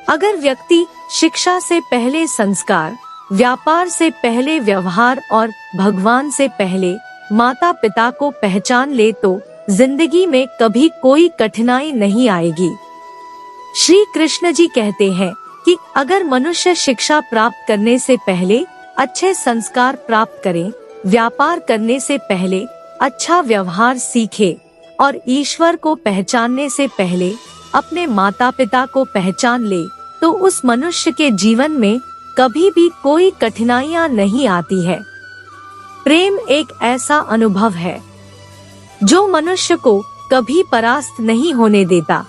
अगर व्यक्ति शिक्षा से पहले संस्कार, व्यापार से पहले व्यवहार और भगवान से पहले माता पिता को पहचान ले तो जिंदगी में कभी कोई कठिनाई नहीं आएगी। श्री कृष्ण जी कहते हैं कि अगर मनुष्य शिक्षा प्राप्त करने से पहले अच्छे संस्कार प्राप्त करे, व्यापार करने से पहले अच्छा व्यवहार सीखे और ईश्वर को पहचानने से पहले अपने माता पिता को पहचान ले, तो उस मनुष्य के जीवन में कभी भी कोई कठिनाइयां नहीं आती है। प्रेम एक ऐसा अनुभव है जो मनुष्य को कभी परास्त नहीं होने देता,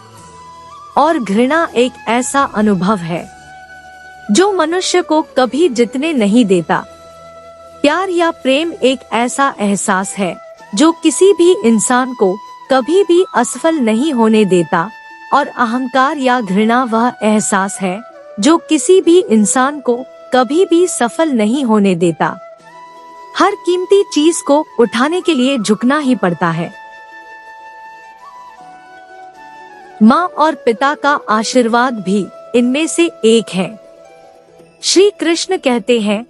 और घृणा एक ऐसा अनुभव है जो मनुष्य को कभी जीतने नहीं देता। प्यार या प्रेम एक ऐसा एहसास है जो किसी भी इंसान को कभी भी असफल नहीं होने देता, और अहंकार या घृणा वह एहसास है जो किसी भी इंसान को कभी भी सफल नहीं होने देता। हर कीमती चीज को उठाने के लिए झुकना ही पड़ता है। माँ और पिता का आशीर्वाद भी इनमें से एक है। श्री कृष्ण कहते हैं,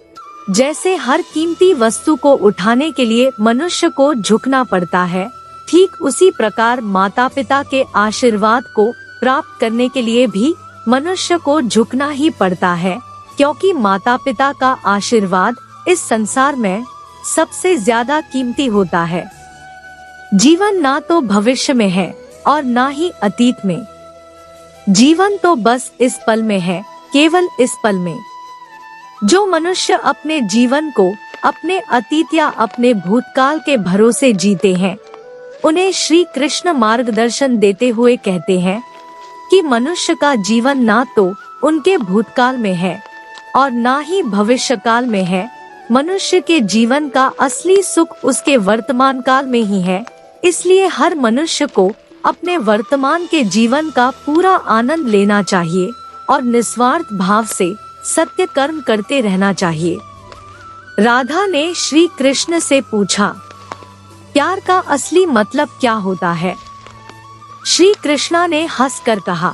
जैसे हर कीमती वस्तु को उठाने के लिए मनुष्य को झुकना पड़ता है, ठीक उसी प्रकार माता पिता के आशीर्वाद को प्राप्त करने के लिए भी मनुष्य को झुकना ही पड़ता है, क्योंकि माता पिता का आशीर्वाद इस संसार में सबसे ज्यादा कीमती होता है। जीवन ना तो भविष्य में है और ना ही अतीत में, जीवन तो बस इस पल में है, केवल इस पल में। जो मनुष्य अपने जीवन को अपने अतीत या अपने भूतकाल के भरोसे जीते हैं, उन्हें श्री कृष्ण मार्गदर्शन देते हुए कहते हैं कि मनुष्य का जीवन ना तो उनके भूतकाल में है और ना ही भविष्य काल में है। मनुष्य के जीवन का असली सुख उसके वर्तमान काल में ही है। इसलिए हर मनुष्य को अपने वर्तमान के जीवन का पूरा आनंद लेना चाहिए और निस्वार्थ भाव से सत्य कर्म करते रहना चाहिए। राधा ने श्री कृष्ण से पूछा, प्यार का असली मतलब क्या होता है? श्री कृष्णा ने हंसकर कहा,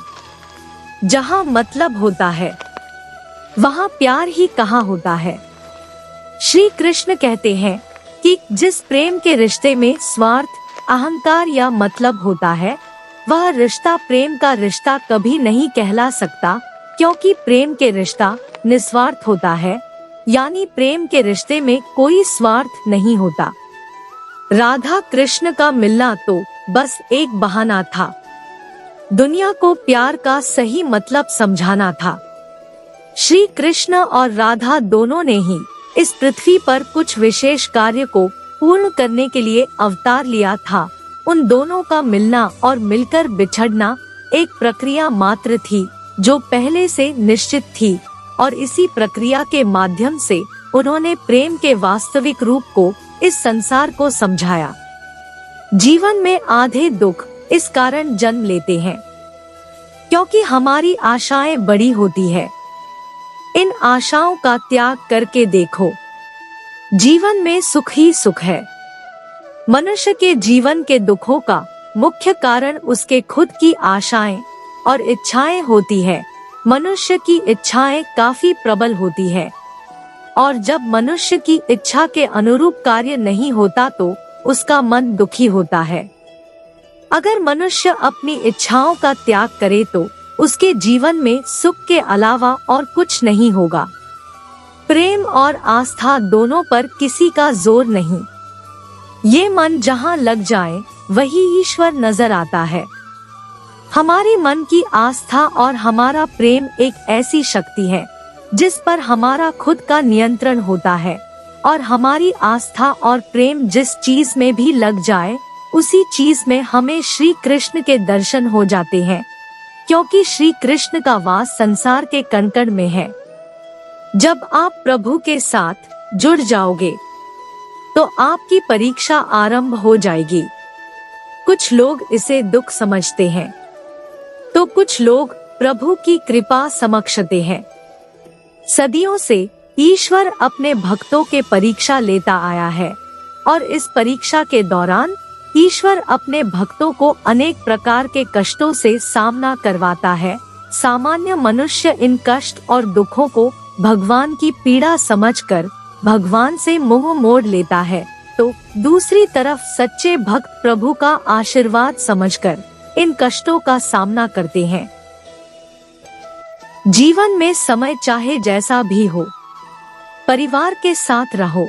जहाँ मतलब होता है वहाँ प्यार ही कहाँ होता है। श्री कृष्ण कहते हैं कि जिस प्रेम के रिश्ते में स्वार्थ, अहंकार या मतलब होता है, वह रिश्ता प्रेम का रिश्ता कभी नहीं कहला सकता, क्योंकि प्रेम के रिश्ता निस्वार्थ होता है, यानी प्रेम के रिश्ते में कोई स्वार्थ नहीं होता। राधा कृष्ण का मिलना तो बस एक बहाना था, दुनिया को प्यार का सही मतलब समझाना था। श्री कृष्ण और राधा दोनों ने ही इस पृथ्वी पर कुछ विशेष कार्य को पूर्ण करने के लिए अवतार लिया था। उन दोनों का मिलना और मिलकर बिछड़ना एक प्रक्रिया मात्र थी जो पहले से निश्चित थी, और इसी प्रक्रिया के माध्यम से उन्होंने प्रेम के वास्तविक रूप को इस संसार को समझाया। जीवन में आधे दुख इस कारण जन्म लेते हैं क्योंकि हमारी आशाएं बड़ी होती है। इन आशाओं का त्याग करके देखो, जीवन में सुख ही सुख है। मनुष्य के जीवन के दुखों का मुख्य कारण उसके खुद की आशाएं और इच्छाएं होती है। मनुष्य की इच्छाएं काफी प्रबल होती है, और जब मनुष्य की इच्छा के अनुरूप कार्य नहीं होता तो उसका मन दुखी होता है। अगर मनुष्य अपनी इच्छाओं का त्याग करे तो उसके जीवन में सुख के अलावा और कुछ नहीं होगा। प्रेम और आस्था दोनों पर किसी का जोर नहीं। ये मन जहाँ लग जाए वही ईश्वर नजर आता है। हमारे मन की आस्था और हमारा प्रेम एक ऐसी शक्ति है जिस पर हमारा खुद का नियंत्रण होता है, और हमारी आस्था और प्रेम जिस चीज में भी लग जाए उसी चीज में हमें श्री कृष्ण के दर्शन हो जाते हैं, क्योंकि श्री कृष्ण का वास संसार के कण कण में है। जब आप प्रभु के साथ जुड़ जाओगे तो आपकी परीक्षा आरंभ हो जाएगी। कुछ लोग इसे दुख समझते हैं तो कुछ लोग प्रभु की कृपा समझते हैं। सदियों से ईश्वर अपने भक्तों के परीक्षा लेता आया है, और इस परीक्षा के दौरान ईश्वर अपने भक्तों को अनेक प्रकार के कष्टों से सामना करवाता है, सामान्य मनुष्य इन कष्ट और दुखों को भगवान की पीड़ा समझकर भगवान से मुंह मोड़ लेता है, तो दूसरी तरफ सच्चे भक्त प्रभु का आशीर्वाद समझकर इन कष्टों का सामना करते हैं। जीवन में समय चाहे जैसा भी हो, परिवार के साथ रहो।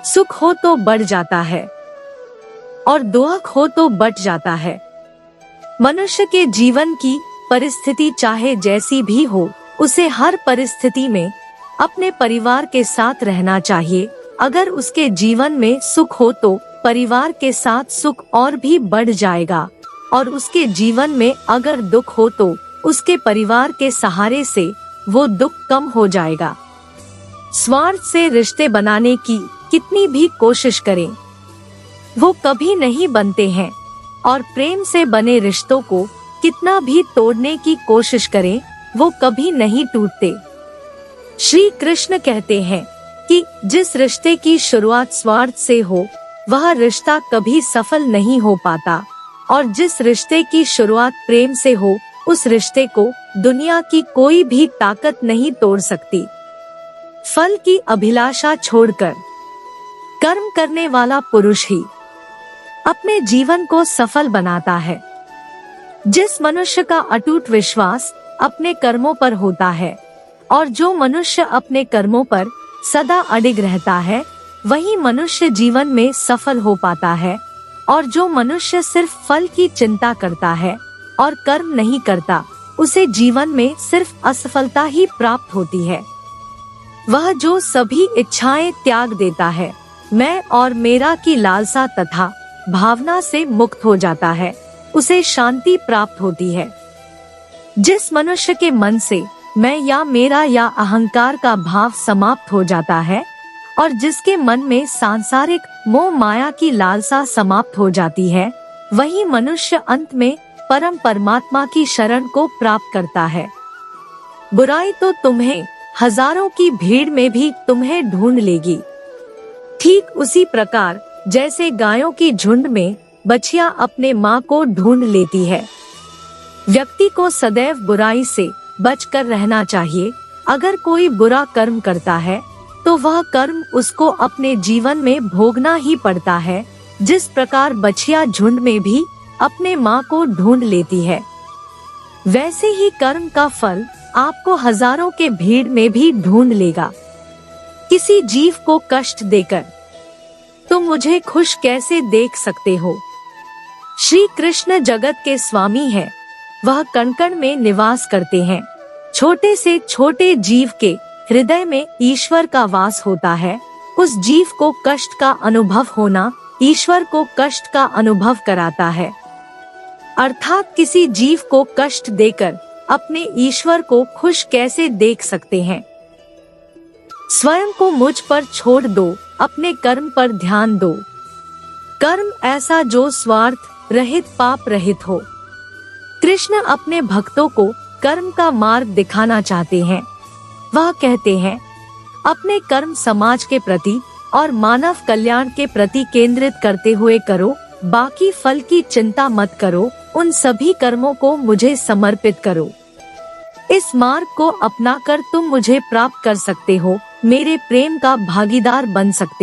सुख हो तो बढ़ जाता है और दुख हो तो बट जाता है। मनुष्य के जीवन की परिस्थिति चाहे जैसी भी हो, उसे हर परिस्थिति में अपने परिवार के साथ रहना चाहिए। अगर उसके जीवन में सुख हो तो परिवार के साथ सुख और भी बढ़ जाएगा, और उसके जीवन में अगर दुख हो तो उसके परिवार के सहारे से वो दुख कम हो जाएगा। स्वार्थ से रिश्ते बनाने की कितनी भी कोशिश करें, वो कभी नहीं बनते हैं, और प्रेम से बने रिश्तों को कितना भी तोड़ने की कोशिश करें, वो कभी नहीं टूटते। श्री कृष्ण कहते हैं कि जिस रिश्ते की शुरुआत स्वार्थ से हो, वह रिश्ता कभी सफल नहीं हो पाता, और जिस रिश्ते की शुरुआत प्रेम से हो, उस रिश्ते को दुनिया की कोई भी ताकत नहीं तोड़ सकती। फल की अभिलाषा छोड़कर कर्म करने वाला पुरुष ही अपने जीवन को सफल बनाता है। जिस मनुष्य का अटूट विश्वास अपने कर्मों पर होता है, और जो मनुष्य अपने कर्मों पर सदा अडिग रहता है, वही मनुष्य जीवन में सफल हो पाता है। और जो मनुष्य सिर्फ फल की चिंता करता है और कर्म नहीं करता, उसे जीवन में सिर्फ असफलता ही प्राप्त होती है। वह जो सभी इच्छाएं त्याग देता है, मैं और मेरा की लालसा तथा भावना से मुक्त हो जाता है, उसे शांति प्राप्त होती है। जिस मनुष्य के मन से मैं या मेरा या अहंकार का भाव समाप्त हो जाता है, और जिसके मन में सांसारिक मोह माया की लालसा समाप्त हो जाती है, वही मनुष्य अंत में परम परमात्मा की शरण को प्राप्त करता है। बुराई तो तुम्हें हजारों की भीड़ में भी तुम्हें ढूंढ लेगी। ठीक उसी प्रकार जैसे गायों की झुंड में बछिया अपने माँ को ढूंढ लेती है। व्यक्ति को सदैव बुराई से बचकर रहना चाहिए। अगर कोई बुरा कर्म करता है तो वह कर्म उसको अपने जीवन में भोगना ही पड़ता है। जिस प्रकार बछिया झुंड में भी अपने माँ को ढूंढ लेती है, वैसे ही कर्म का फल आपको हजारों के भीड़ में भी ढूंढ लेगा। किसी जीव को कष्ट देकर तुम मुझे खुश कैसे देख सकते हो? श्री कृष्ण जगत के स्वामी हैं, वह कण कण में निवास करते हैं। छोटे से छोटे जीव के हृदय में ईश्वर का वास होता है। उस जीव को कष्ट का अनुभव होना ईश्वर को कष्ट का अनुभव कराता है। अर्थात किसी जीव को कष्ट देकर अपने ईश्वर को खुश कैसे देख सकते हैं? स्वयं को मुझ पर छोड़ दो, अपने कर्म पर ध्यान दो। कर्म ऐसा जो स्वार्थ रहित पाप रहित हो। कृष्ण अपने भक्तों को कर्म का मार्ग दिखाना चाहते हैं। वह कहते हैं, अपने कर्म समाज के प्रति और मानव कल्याण के प्रति केंद्रित करते हुए करो, बाकी फल की चिंता मत करो। उन सभी कर्मों को मुझे समर्पित करो। इस मार्ग को अपनाकर तुम मुझे प्राप्त कर सकते हो, मेरे प्रेम का भागीदार बन सकते